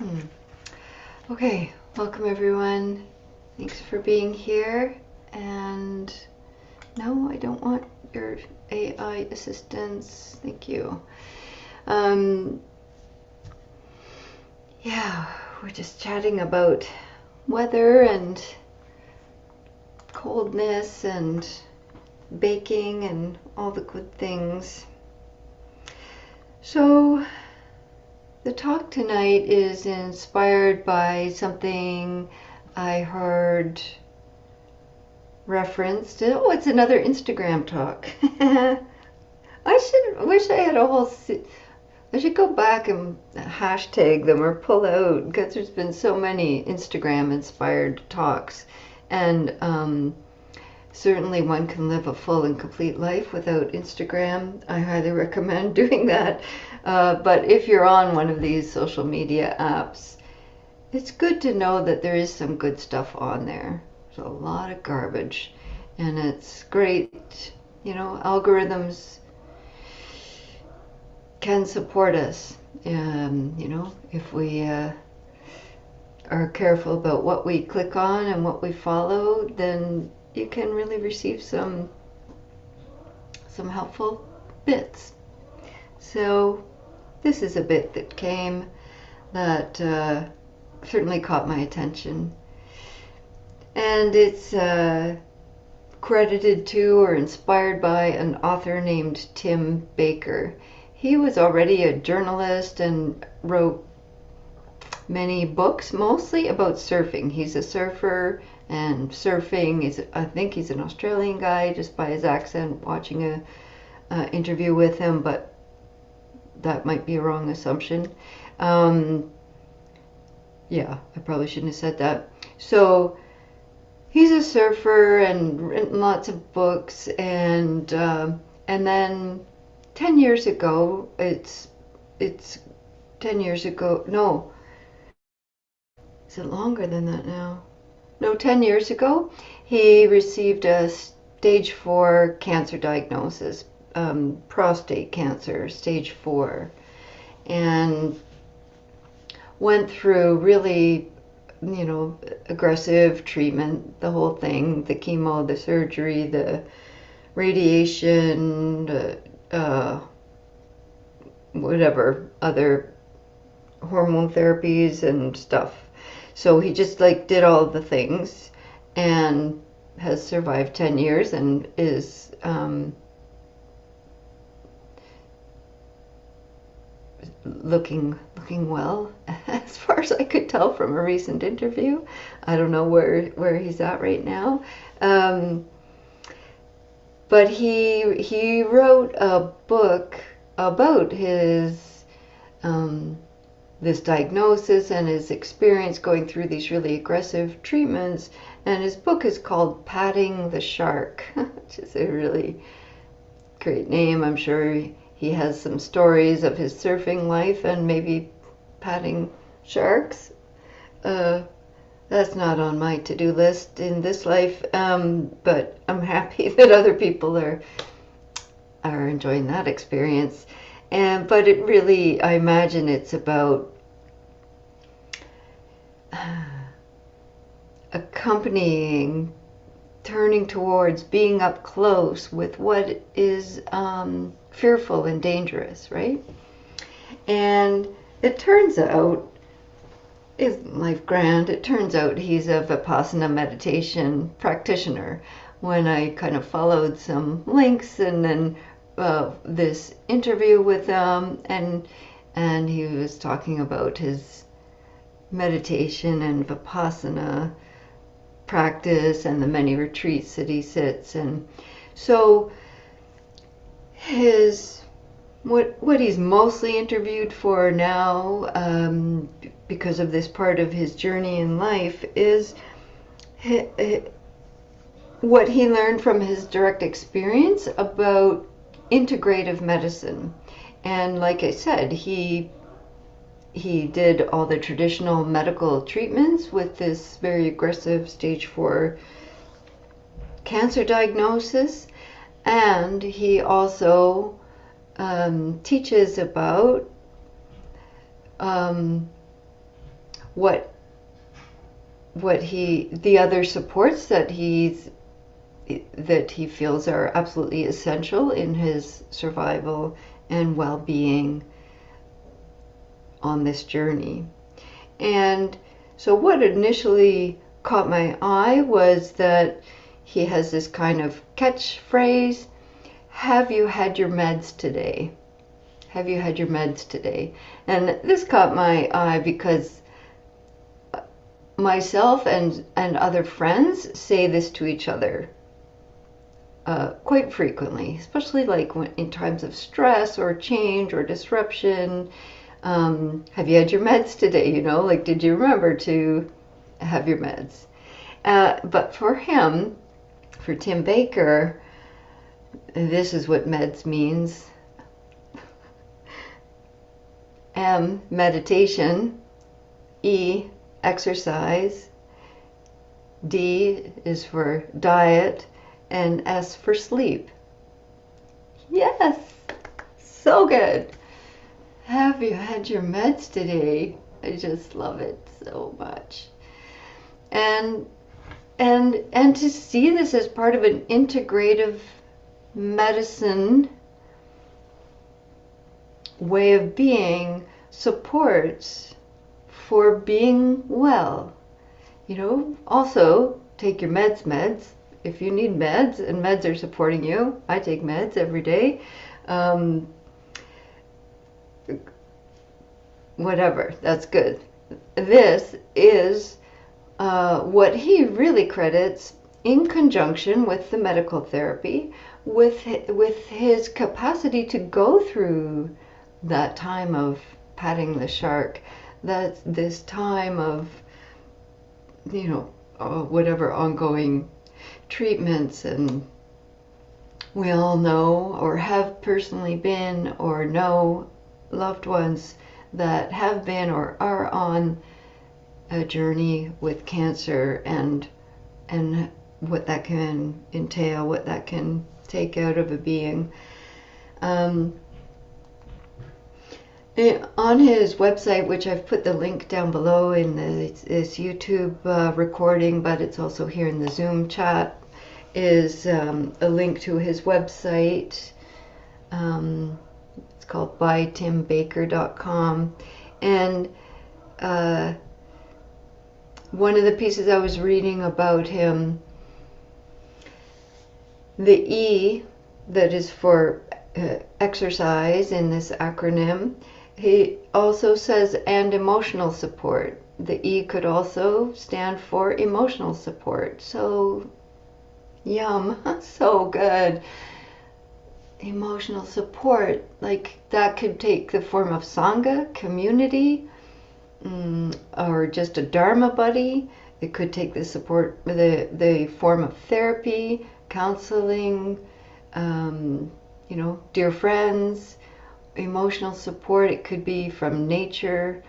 Hmm. Okay, welcome everyone. Thanks for being here. And no, I don't want your AI assistance. Thank you. Um, yeah, we're just chatting about weather and coldness and baking and all the good things. So, the talk tonight is inspired by something I heard referenced. Oh, it's another Instagram talk. Wish I had a whole. I should go back and hashtag them or pull out because there's been so many Instagram inspired talks, and certainly one can live a full and complete life without Instagram. I highly recommend doing that. But if you're on one of these social media apps, it's good to know that there is some good stuff on there. There's a lot of garbage, and it's great. Algorithms can support us. If we are careful about what we click on and what we follow, then you can really receive some helpful bits. So this is a bit that came that certainly caught my attention, and it's credited to or inspired by an author named Tim Baker. He was already a journalist and wrote many books, mostly about surfing. He's a surfer, and surfing is, I think he's an Australian guy just by his accent, watching a interview with him, but that might be a wrong assumption. Yeah, I probably shouldn't have said that. So he's a surfer and written lots of books, and then 10 years ago, it's 10 years ago, no, is it longer than that now? No, 10 years ago, he received a stage 4 cancer diagnosis, prostate cancer, stage 4, and went through really, aggressive treatment, the whole thing, the chemo, the surgery, the radiation, whatever, other hormone therapies and stuff. So he just did all the things and has survived 10 years and is looking well, as far as I could tell from a recent interview. I don't know where he's at right now. But he wrote a book about his this diagnosis and his experience going through these really aggressive treatments. And his book is called Patting the Shark, which is a really great name. I'm sure he has some stories of his surfing life and maybe patting sharks. That's not on my to-do list in this life, but I'm happy that other people are enjoying that experience. But it really, I imagine it's about accompanying, turning towards being up close with what is fearful and dangerous, right? And it turns out, isn't life grand? It turns out he's a Vipassana meditation practitioner. When I kind of followed some links and then this interview with him, and he was talking about his meditation and Vipassana practice and the many retreats that he sits. And so what he's mostly interviewed for now, because of this part of his journey in life, is what he learned from his direct experience about integrative medicine. And like I said, he did all the traditional medical treatments with this very aggressive stage 4 cancer diagnosis, and he also teaches about what the other supports that he feels are absolutely essential in his survival and well-being on this journey. And so what initially caught my eye was that he has this kind of catchphrase, "Have you had your meds today? Have you had your meds today?" And this caught my eye because myself and other friends say this to each other quite frequently, especially like when, in times of stress or change or disruption. Have you had your meds today? You know, like, did you remember to have your meds? But for him, for Tim Baker, this is what meds means. M, meditation. E, exercise. D is for diet. And S for sleep. Yes, so good. Have you had your meds today? I just love it so much. And to see this as part of an integrative medicine way of being supports for being well. You know, also take your meds. If you need meds and meds are supporting you, I take meds every day. Whatever, that's good. This is what he really credits in conjunction with the medical therapy, with his capacity to go through that time of patting the shark, this time of, you know, whatever ongoing treatments. And we all know or have personally been or know loved ones that have been or are on a journey with cancer, and what that can entail, what that can take out of a being. On his website, which I've put the link down below in this YouTube recording, but it's also here in the Zoom chat, is a link to his website. It's called bytimbaker.com. And one of the pieces I was reading about him, the E that is for exercise in this acronym, he also says, and emotional support. The E could also stand for emotional support. So, yum, so good. Emotional support, like that could take the form of Sangha, community, or just a Dharma buddy. It could take the support, the form of therapy, counseling, you know, dear friends. Emotional support, it could be from nature,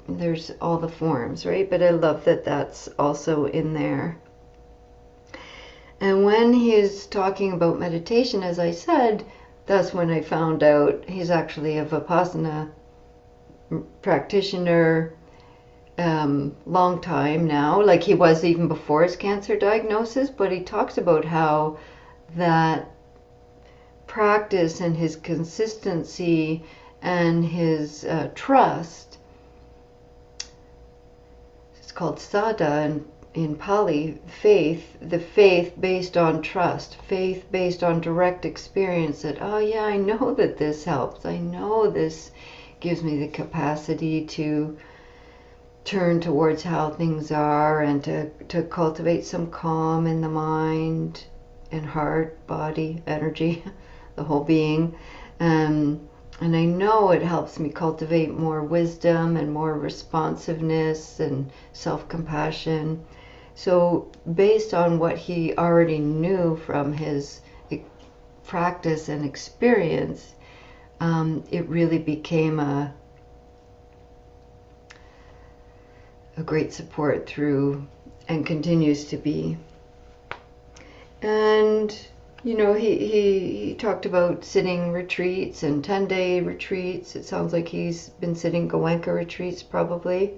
there's all the forms, right? But I love that that's also in there. And when he's talking about meditation, as I said, that's when I found out he's actually a Vipassana practitioner, long time now, like he was even before his cancer diagnosis. But he talks about how that practice and his consistency and his trust, it's called sada in Pali, faith, the faith based on trust, faith based on direct experience, that, oh yeah, I know that this helps. I know this gives me the capacity to turn towards how things are, and to cultivate some calm in the mind and heart, body, energy, the whole being. And I know it helps me cultivate more wisdom and more responsiveness and self-compassion. So based on what he already knew from his practice and experience, it really became a great support through, and continues to be. And you know, he talked about sitting retreats and 10-day retreats. It sounds like he's been sitting Goenka retreats probably.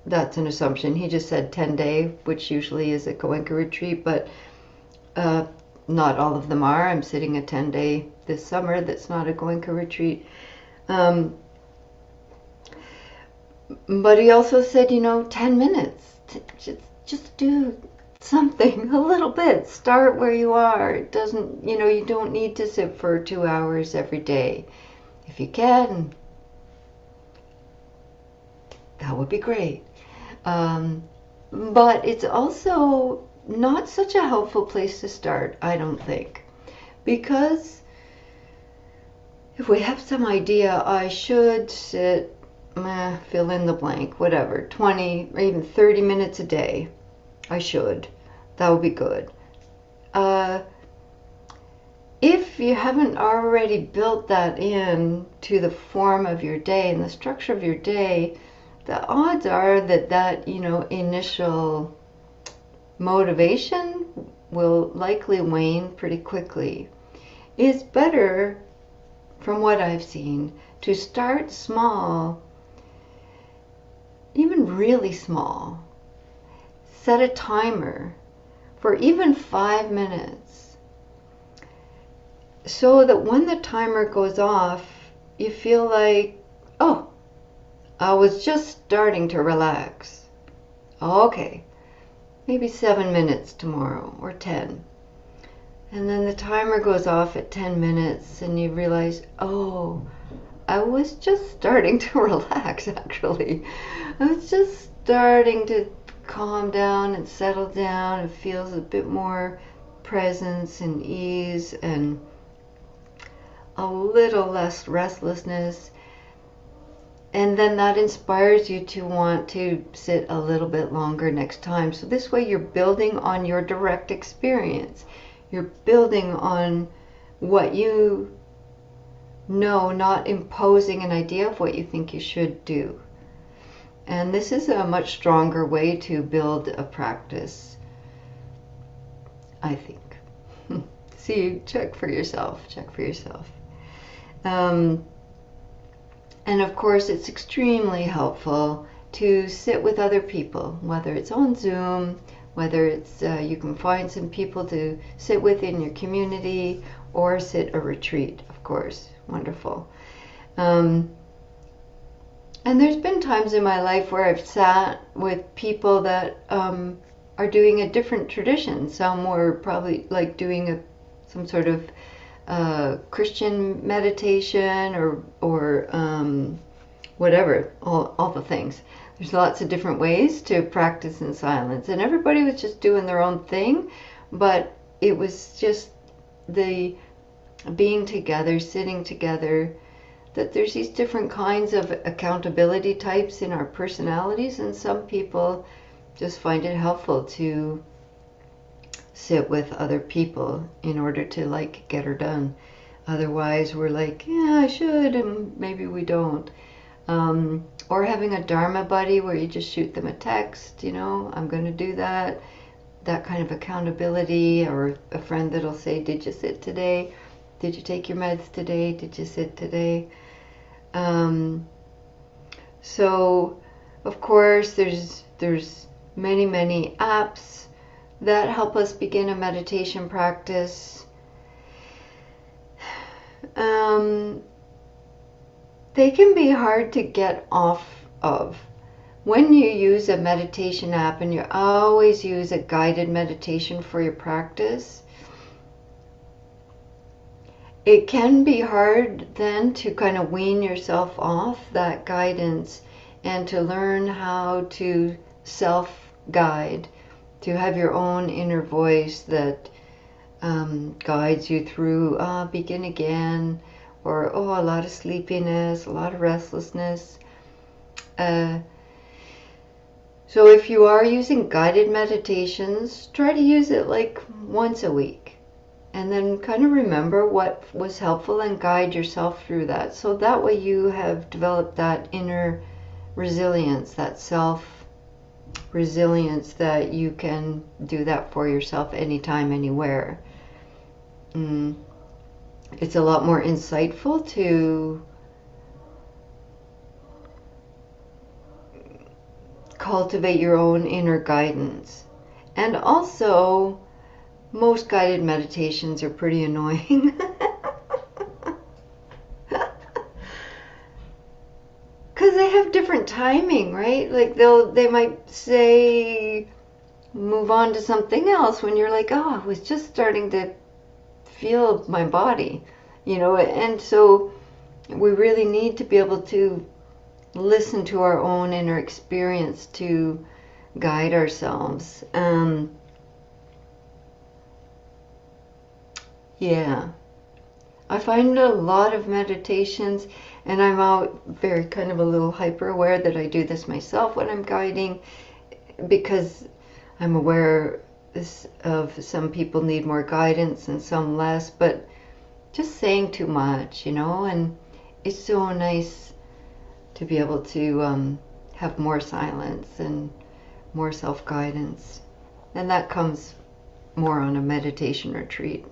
that's an assumption. He just said 10-day, which usually is a Goenka retreat, but not all of them are. I'm sitting a 10-day this summer that's not a Goenka retreat. But he also said, 10 minutes. Just do something a little bit. Start where you are. It doesn't, you don't need to sit for 2 hours every day. If you can, that would be great. But it's also not such a helpful place to start, I don't think. Because if we have some idea, I should sit, fill in the blank, whatever, 20 or even 30 minutes a day. I should. That would be good. If you haven't already built that in to the form of your day and the structure of your day, the odds are that initial motivation will likely wane pretty quickly. It's better, from what I've seen, to start small, even really small. Set a timer for even 5 minutes, so that when the timer goes off, you feel like, oh, I was just starting to relax. Okay, maybe 7 minutes tomorrow, or 10. And then the timer goes off at 10 minutes and you realize, oh, I was just starting to relax, actually. I was just starting to calm down and settle down. It feels a bit more presence and ease and a little less restlessness. And then that inspires you to want to sit a little bit longer next time. So this way you're building on your direct experience. You're building on what you know, not imposing an idea of what you think you should do. And this is a much stronger way to build a practice, I think. See, check for yourself. And of course, it's extremely helpful to sit with other people, whether it's on Zoom, whether it's you can find some people to sit with in your community, or sit a retreat, of course. Wonderful. And there's been times in my life where I've sat with people that are doing a different tradition. Some were probably like doing some sort of Christian meditation or whatever, all the things. There's lots of different ways to practice in silence, and everybody was just doing their own thing, but it was just the being together, sitting together, that there's these different kinds of accountability types in our personalities, and some people just find it helpful to sit with other people in order to get her done. Otherwise we're like, yeah, I should, and maybe we don't. Or having a Dharma buddy where you just shoot them a text, I'm going to do that kind of accountability, or a friend that'll say, did you sit today? Did you take your meds today? Did you sit today? So of course there's many apps that help us begin a meditation practice. They can be hard to get off of. When you use a meditation app and you always use a guided meditation for your practice, it can be hard then to kind of wean yourself off that guidance and to learn how to self-guide, to have your own inner voice that guides you through begin again, or a lot of sleepiness, a lot of restlessness. So if you are using guided meditations, try to use it like once a week, and then kind of remember what was helpful and guide yourself through that. So that way you have developed that inner resilience, that self-resilience, that you can do that for yourself anytime, anywhere. It's a lot more insightful to cultivate your own inner guidance. And also, most guided meditations are pretty annoying. Because they have different timing, right? Like they might say move on to something else when you're like, oh, I was just starting to feel my body, and so we really need to be able to listen to our own inner experience to guide ourselves. Yeah. I find a lot of meditations, and I'm out very kind of a little hyper aware that I do this myself when I'm guiding, because I'm aware of some people need more guidance and some less, but just saying too much, and it's so nice to be able to have more silence and more self-guidance. And that comes more on a meditation retreat.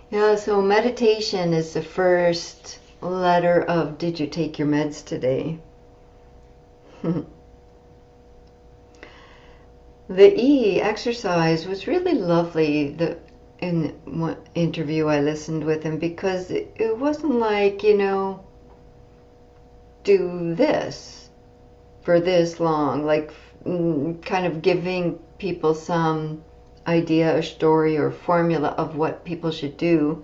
Yeah, so meditation is the first letter of Did You Take Your Meds Today? The E, exercise, was really lovely in one interview I listened with him, because it wasn't like, do this for this long, like kind of giving people some idea or story or formula of what people should do.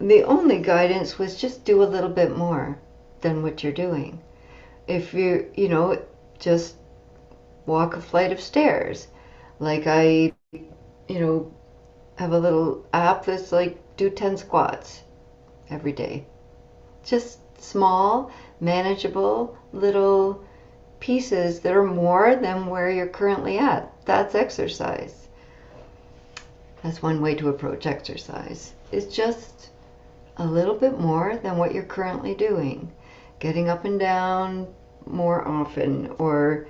The only guidance was just do a little bit more than what you're doing. If just walk a flight of stairs. Like I, have a little app that's like do 10 squats every day. Just small, manageable little pieces that are more than where you're currently at. That's exercise. That's one way to approach exercise. It's just a little bit more than what you're currently doing. Getting up and down more often, or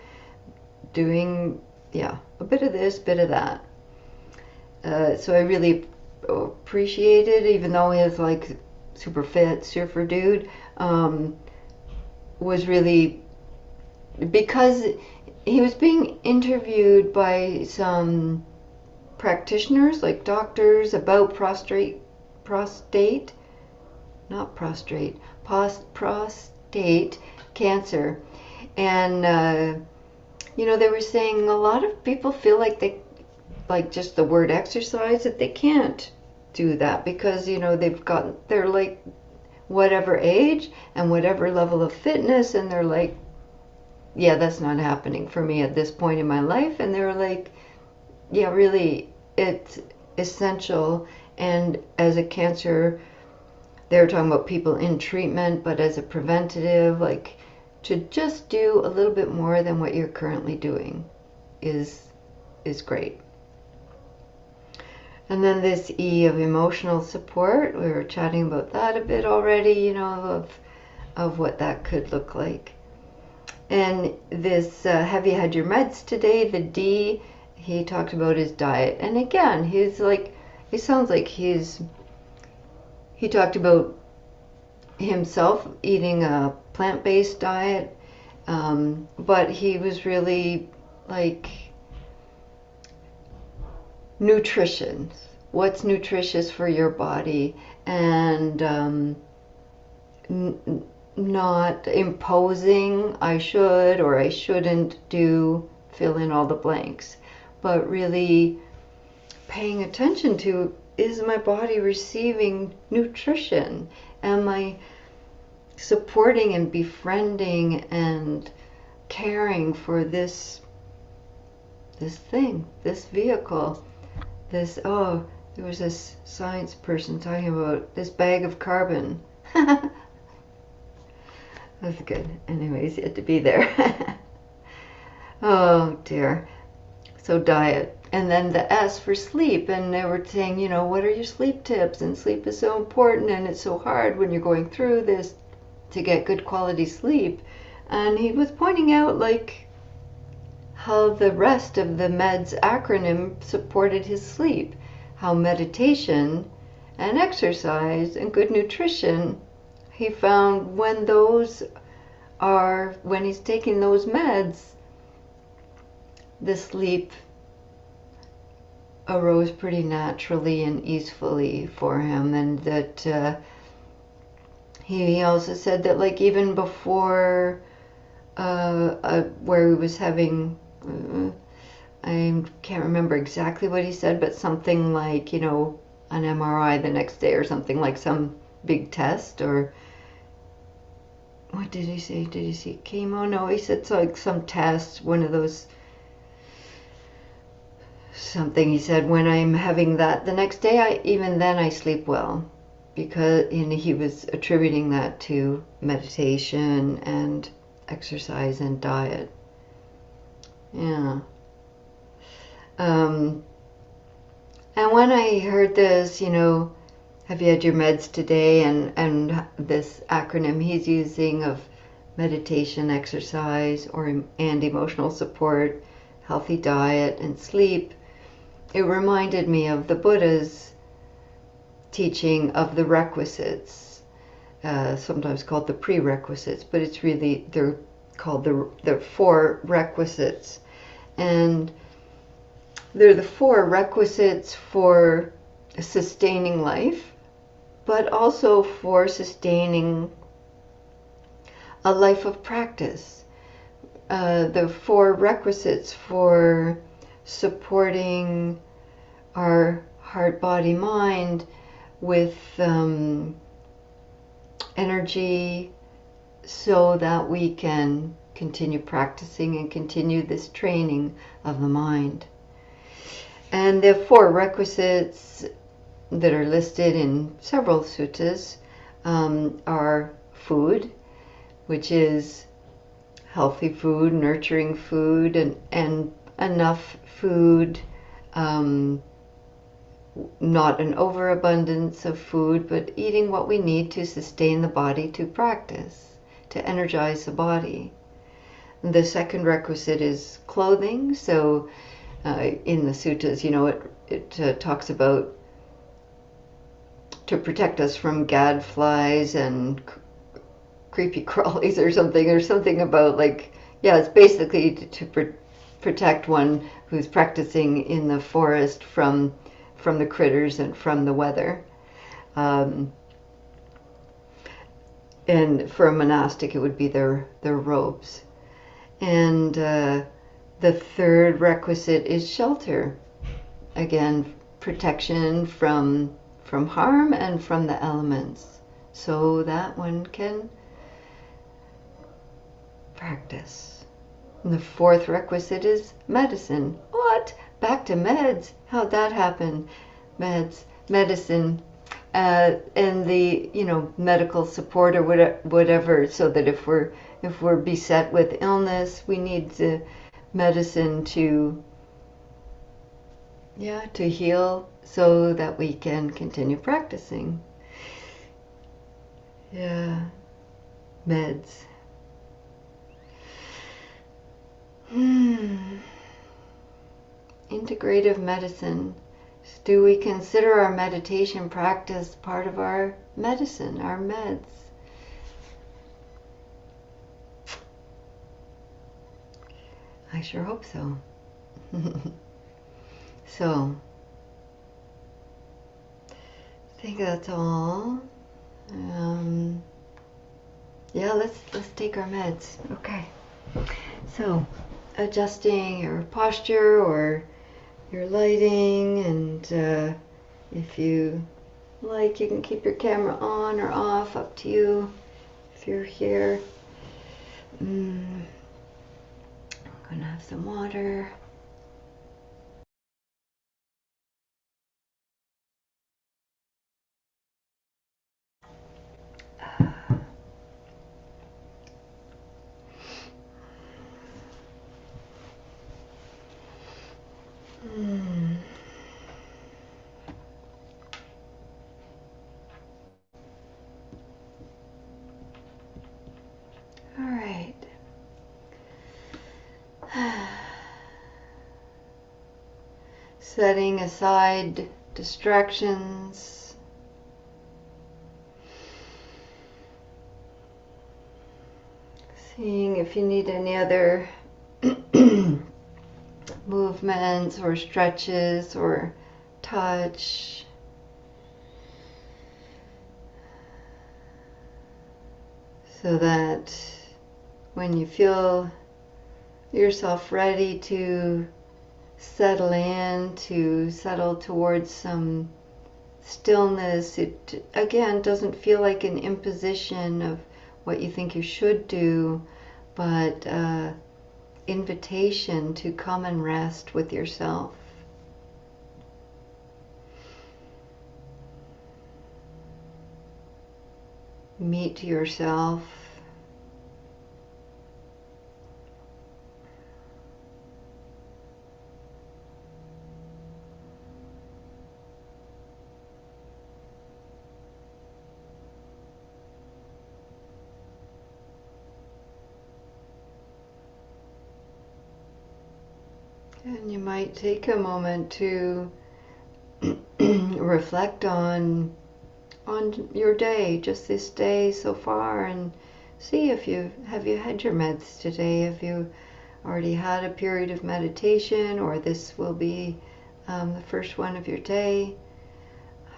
doing, a bit of this, bit of that. So I really appreciate it, even though he was like super fit surfer dude, was really, because he was being interviewed by some practitioners, like doctors, about prostate cancer. And they were saying a lot of people feel like they, like just the word exercise, that they can't do that because they're like whatever age and whatever level of fitness, and they're like, yeah, that's not happening for me at this point in my life. And they're like, yeah, really, it's essential. And as a cancer, they were talking about people in treatment, but as a preventative, like to just do a little bit more than what you're currently doing is great. And then this E of emotional support, we were chatting about that a bit already, of what that could look like. And this have you had your meds today? The D, he talked about his diet. And again, he's like, it sounds like he talked about himself eating a plant-based diet, but he was really like nutrition. What's nutritious for your body, and not imposing I should or I shouldn't do, fill in all the blanks, but really paying attention to, is my body receiving nutrition? Am I supporting and befriending and caring for this thing, this vehicle, this, there was this science person talking about this bag of carbon. That's good. Anyways, you had to be there. Oh dear. So diet. And then the S for sleep. And they were saying, what are your sleep tips? And sleep is so important, and it's so hard when you're going through this to get good quality sleep. And he was pointing out like how the rest of the meds acronym supported his sleep. How meditation and exercise and good nutrition, he found when he's taking those meds, the sleep arose pretty naturally and easily for him, and that he also said that, like, even before where he was having I can't remember exactly what he said, but something like, you know, an MRI the next day or something, like some big test, or what did he say? Did he say chemo? No, he said like some test, one of those, something. He said, when I'm having that the next day, even then I sleep well, because, and he was attributing that to meditation and exercise and diet. Yeah. And when I heard this, you know, have you had your meds today? And this acronym he's using of meditation, exercise, and emotional support, healthy diet, and sleep, it reminded me of the Buddha's teaching of the requisites, sometimes called the prerequisites, but it's really, they're called the four requisites. And they're the four requisites for sustaining life, but also for sustaining a life of practice. The four requisites for supporting our heart, body, mind with energy, so that we can continue practicing and continue this training of the mind. And the four requisites that are listed in several suttas are food, which is healthy food, nurturing food, and enough food, not an overabundance of food, but eating what we need to sustain the body to practice, to energize the body. And the second requisite is clothing. So in the suttas, you know, it talks about to protect us from gadflies and creepy crawlies or something about, like, yeah, it's basically to protect one who's practicing in the forest from the critters and from the weather. And for a monastic, it would be their robes. And the third requisite is shelter. Again, protection from harm and from the elements, so that one can practice. And the fourth requisite is medicine. What? Back to meds? How'd that happen? Medicine, and the, you know, medical support or whatever, so that if we're beset with illness, we need the medicine to heal, so that we can continue practicing. Yeah, meds. Integrative medicine. Do we consider our meditation practice part of our medicine, our meds? I sure hope so. So, I think that's all. Yeah, let's take our meds. Okay. So, adjusting your posture or your lighting, and if you like, you can keep your camera on or off, up to you. If you're here, I'm gonna have some water. All right. Setting aside distractions. Seeing if you need any other movements or stretches or touch. So that when you feel yourself ready to settle towards some stillness, it again doesn't feel like an imposition of what you think you should do, but invitation to come and rest with yourself. Meet yourself. And you might take a moment to reflect on your day, just this day so far, and see if you had your meds today. Have you already had a period of meditation, or this will be the first one of your day?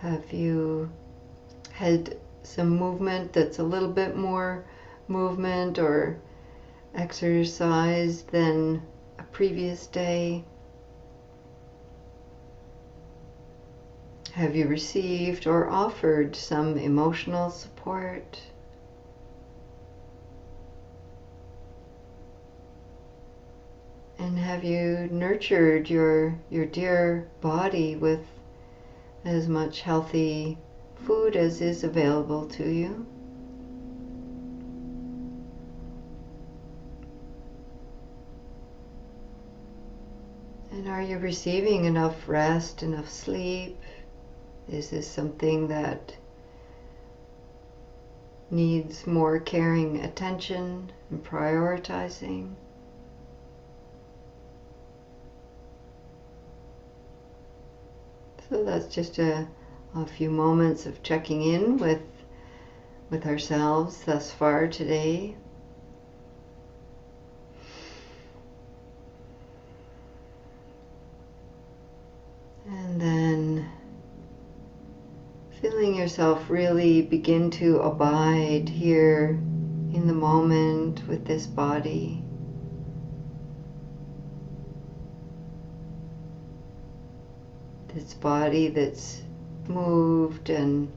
Have you had some movement that's a little bit more movement or exercise than a previous day? Have you received or offered some emotional support? And have you nurtured your dear body with as much healthy food as is available to you? And are you receiving enough rest, enough sleep? Is this something that needs more caring attention and prioritizing? So that's just a few moments of checking in with ourselves thus far today. And then feeling yourself really begin to abide here in the moment with this body. This body that's moved and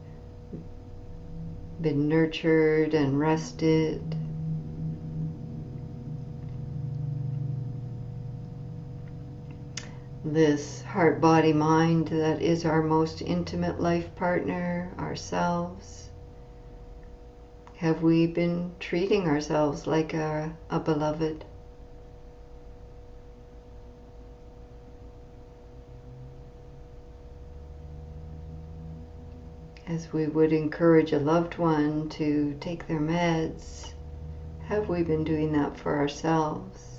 been nurtured and rested. This heart, body, mind that is our most intimate life partner, ourselves. Have we been treating ourselves like a beloved? As we would encourage a loved one to take their meds, have we been doing that for ourselves?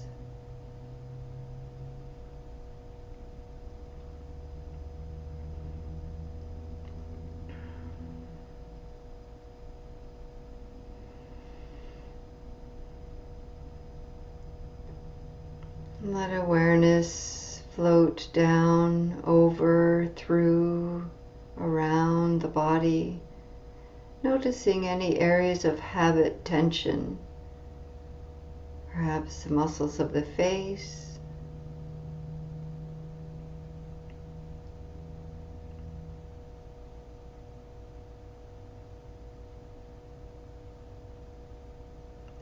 Let awareness float down, over, through, around the body, noticing any areas of habit tension, perhaps the muscles of the face,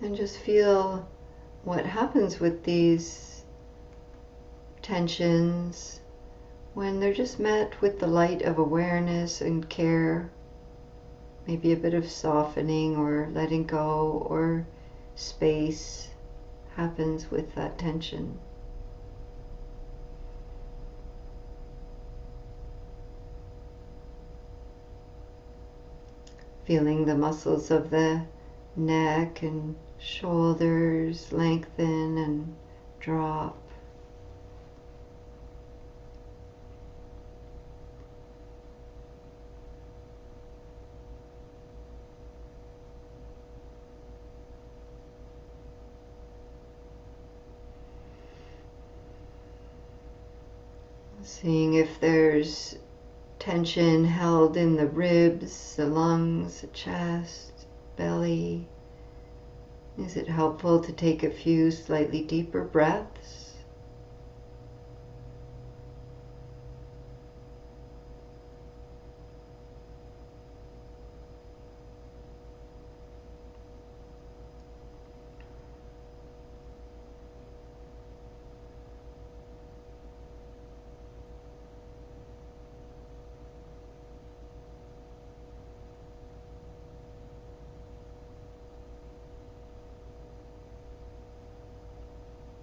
and just feel what happens with these tensions when they're just met with the light of awareness and care. Maybe a bit of softening or letting go or space happens with that tension. Feeling the muscles of the neck and shoulders lengthen and drop. Seeing if there's tension held in the ribs, the lungs, the chest, belly. Is it helpful to take a few slightly deeper breaths?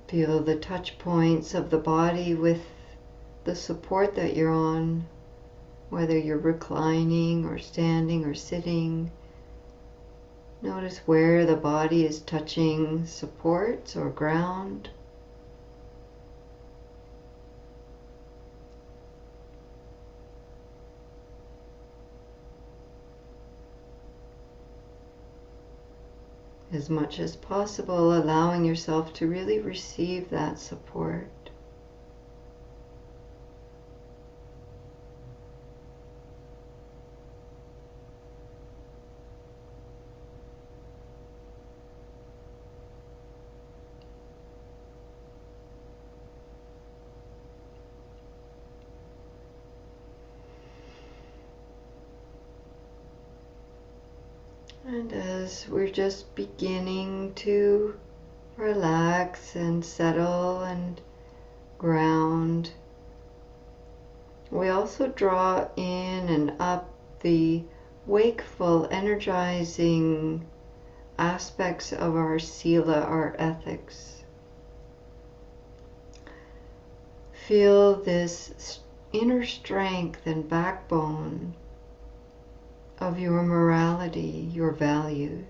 Feel the touch points of the body with the support that you're on, whether you're reclining or standing or sitting. Notice where the body is touching supports or ground. As much as possible, allowing yourself to really receive that support. And as we're just beginning to relax and settle and ground, we also draw in and up the wakeful, energizing aspects of our sila, our ethics. Feel this inner strength and backbone of your morality, your values.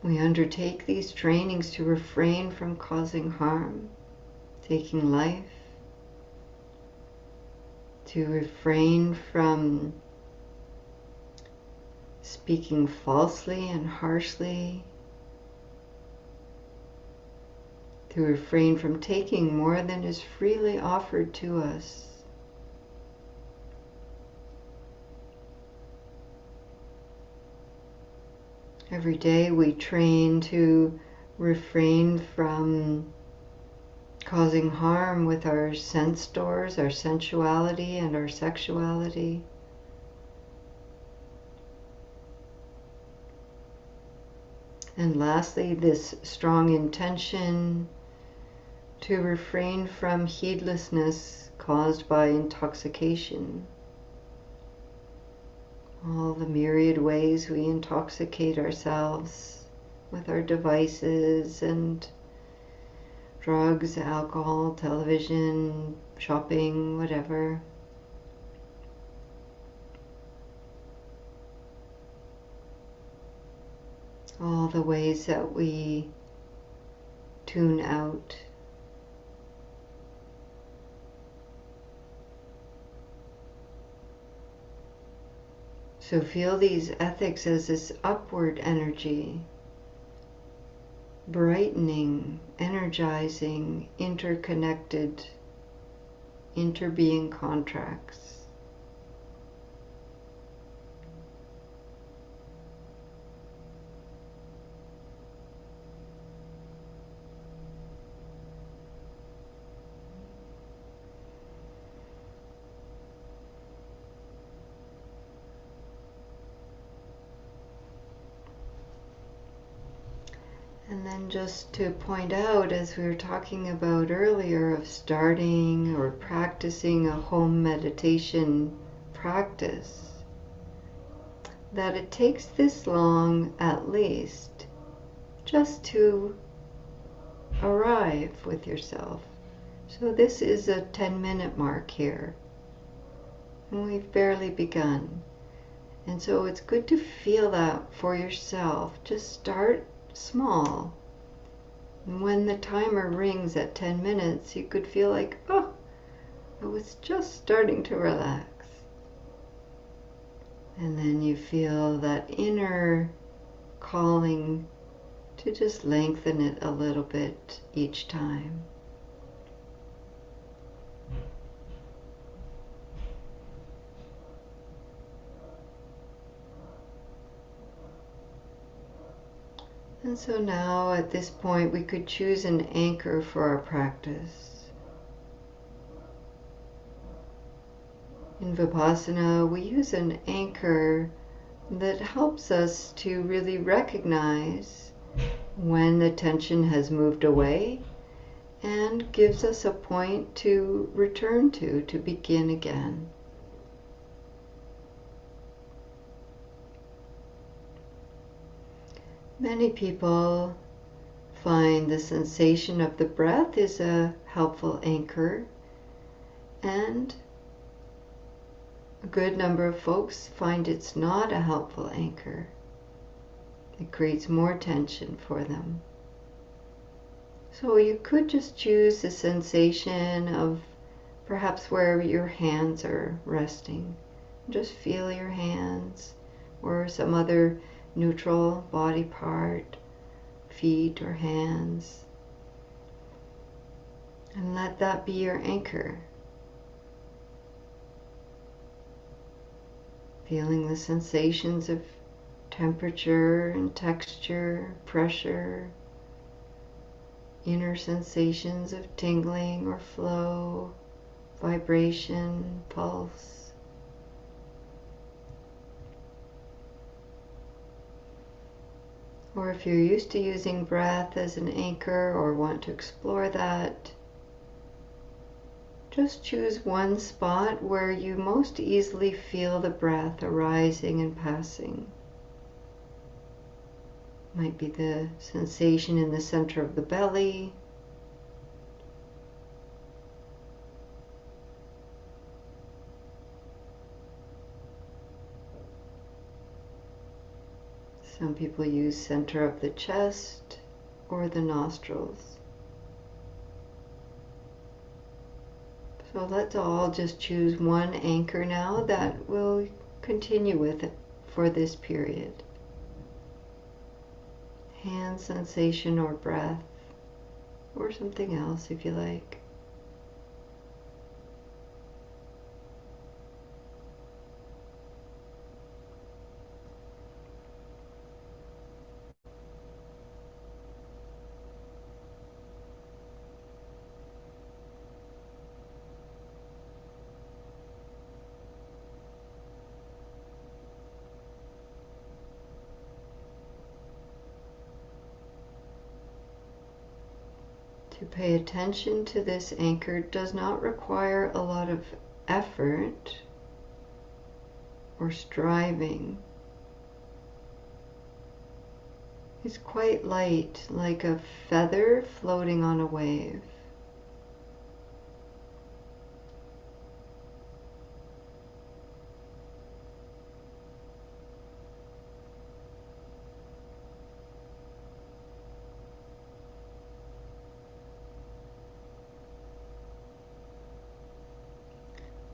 We undertake these trainings to refrain from causing harm, taking life, to refrain from speaking falsely and harshly, to refrain from taking more than is freely offered to us. Every day we train to refrain from causing harm with our sense doors, our sensuality and our sexuality. And lastly, this strong intention to refrain from heedlessness caused by intoxication. All the myriad ways we intoxicate ourselves with our devices and drugs, alcohol, television, shopping, whatever. All the ways that we tune out. So feel these ethics as this upward energy, brightening, energizing, interconnected, interbeing contracts. And then just to point out, as we were talking about earlier, of starting or practicing a home meditation practice, that it takes this long at least just to arrive with yourself. So this is a 10-minute mark here, and we've barely begun. And so it's good to feel that for yourself. Just start small. And when the timer rings at 10 minutes, you could feel like, oh, I was just starting to relax. And then you feel that inner calling to just lengthen it a little bit each time. And so now at this point we could choose an anchor for our practice. In Vipassana, we use an anchor that helps us to really recognize when the tension has moved away and gives us a point to return to begin again. Many people find the sensation of the breath is a helpful anchor, and a good number of folks find it's not a helpful anchor. It creates more tension for them. So you could just choose the sensation of perhaps wherever your hands are resting. Just feel your hands or some other neutral body part, feet or hands, and let that be your anchor. Feeling the sensations of temperature and texture, pressure, inner sensations of tingling or flow, vibration, pulse. Or if you're used to using breath as an anchor or want to explore that, just choose one spot where you most easily feel the breath arising and passing. Might be the sensation in the center of the belly, some people use center of the chest or the nostrils. So let's all just choose one anchor now that we'll continue with it for this period. Hand sensation or breath, or something else if you like. To pay attention to this anchor does not require a lot of effort or striving. It's quite light, like a feather floating on a wave.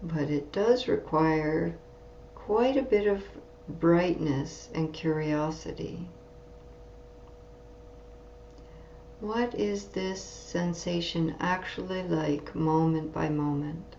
But it does require quite a bit of brightness and curiosity. What is this sensation actually like moment by moment?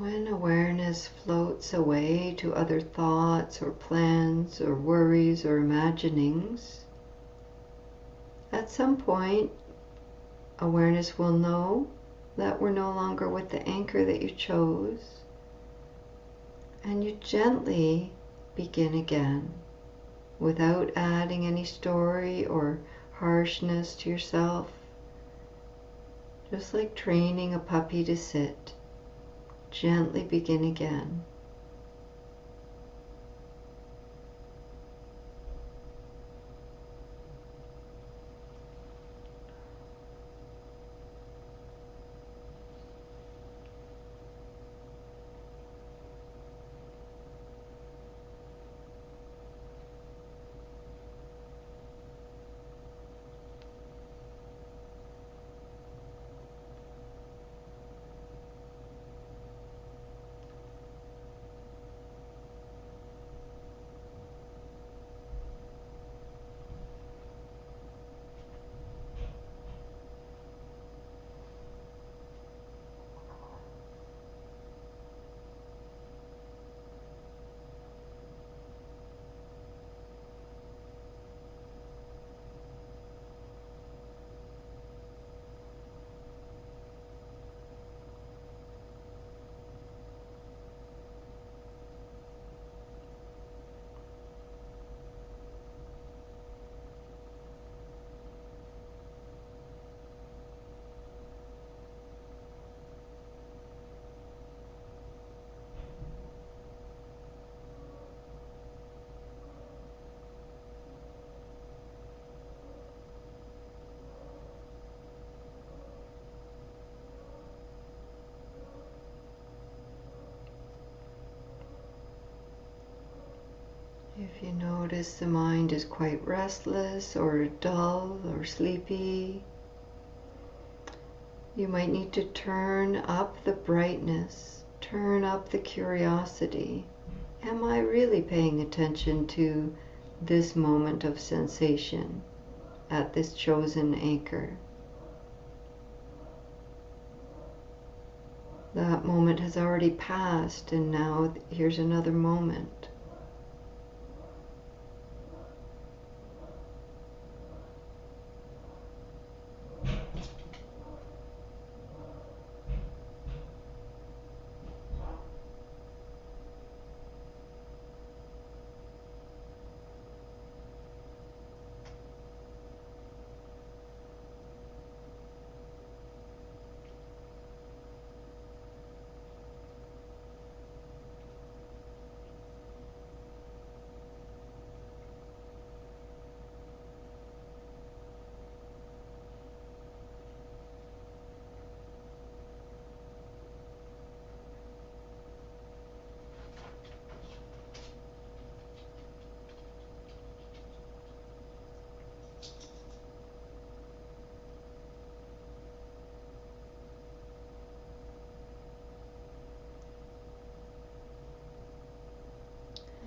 When awareness floats away to other thoughts or plans or worries or imaginings, at some point awareness will know that we're no longer with the anchor that you chose, and you gently begin again without adding any story or harshness to yourself, just like training a puppy to sit. Gently begin again. If you notice the mind is quite restless or dull or sleepy, you might need to turn up the brightness, turn up the curiosity. Am I really paying attention to this moment of sensation at this chosen anchor? That moment has already passed, and now here's another moment.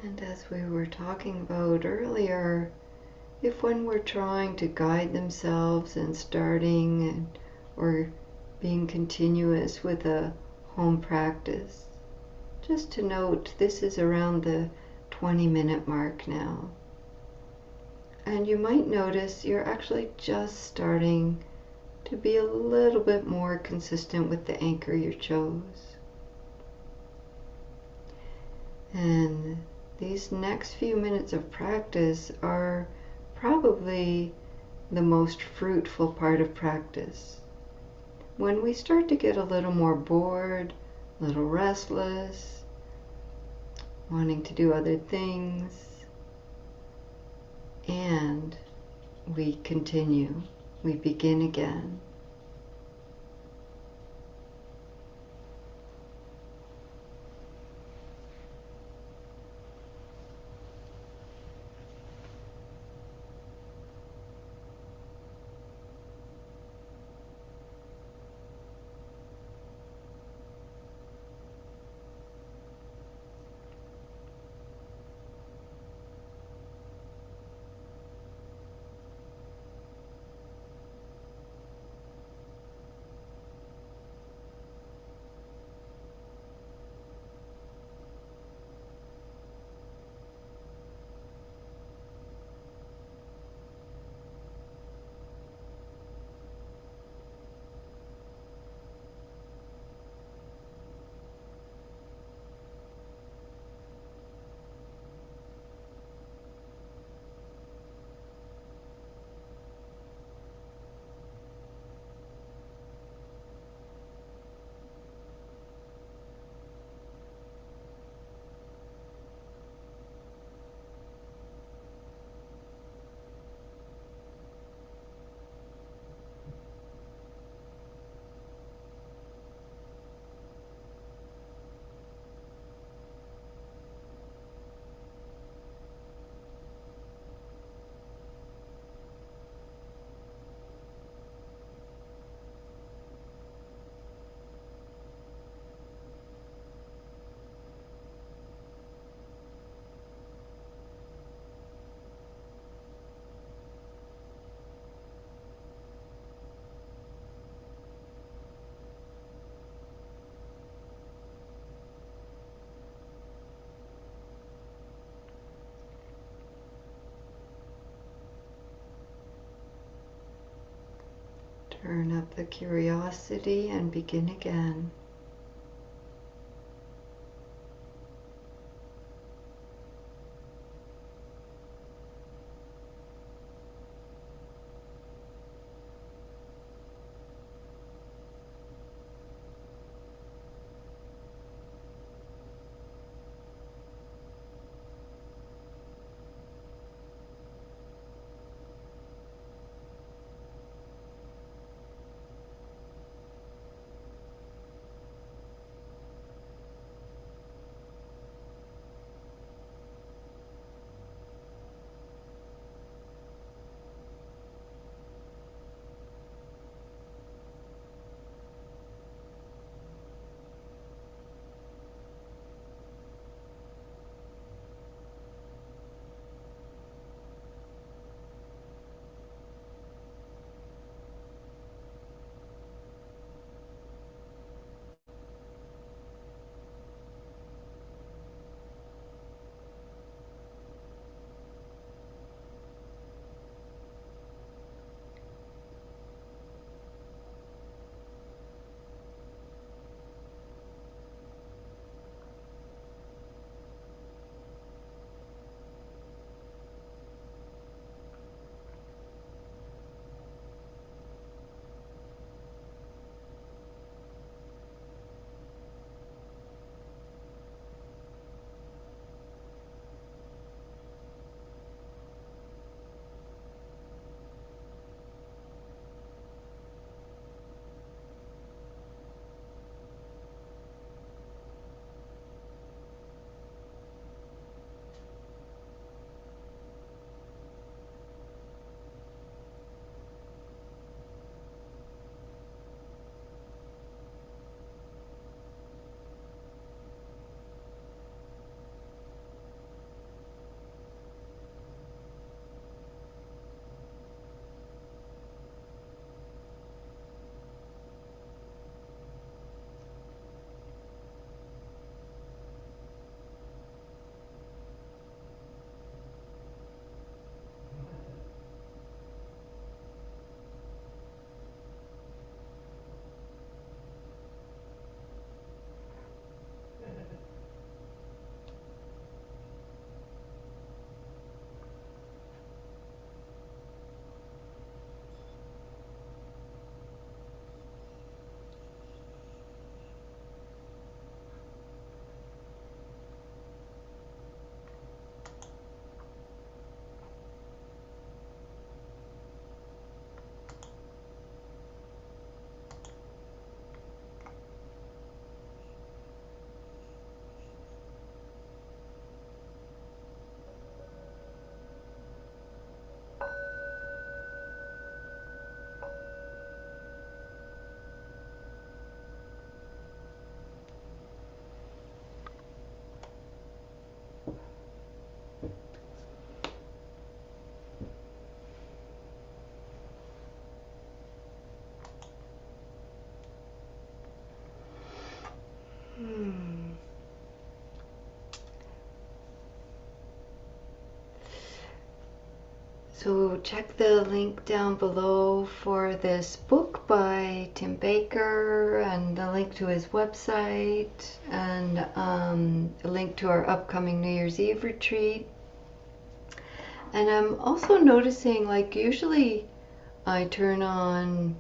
And as we were talking about earlier, if one were trying to guide themselves and starting or being continuous with a home practice, just to note this is around the 20-minute mark now. And you might notice you're actually just starting to be a little bit more consistent with the anchor you chose. And these next few minutes of practice are probably the most fruitful part of practice. When we start to get a little more bored, a little restless, wanting to do other things, and we continue, we begin again. Turn up the curiosity and begin again. So check the link down below for this book by Tim Baker and the link to his website and a link to our upcoming New Year's Eve retreat. And I'm also noticing, like, usually I turn on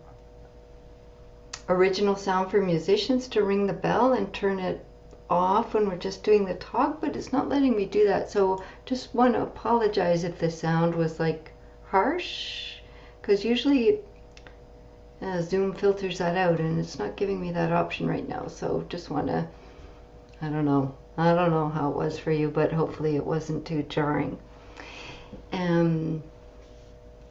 original sound for musicians to ring the bell and turn it off when we're just doing the talk, but it's not letting me do that. So just want to apologize if the sound was like harsh, because usually Zoom filters that out and it's not giving me that option right now. So just want to, I don't know how it was for you, but hopefully it wasn't too jarring.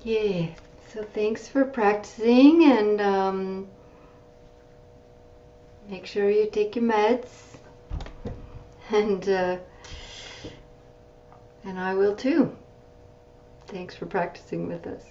Yeah, so thanks for practicing, and make sure you take your meds, and I will too. Thanks for practicing with us.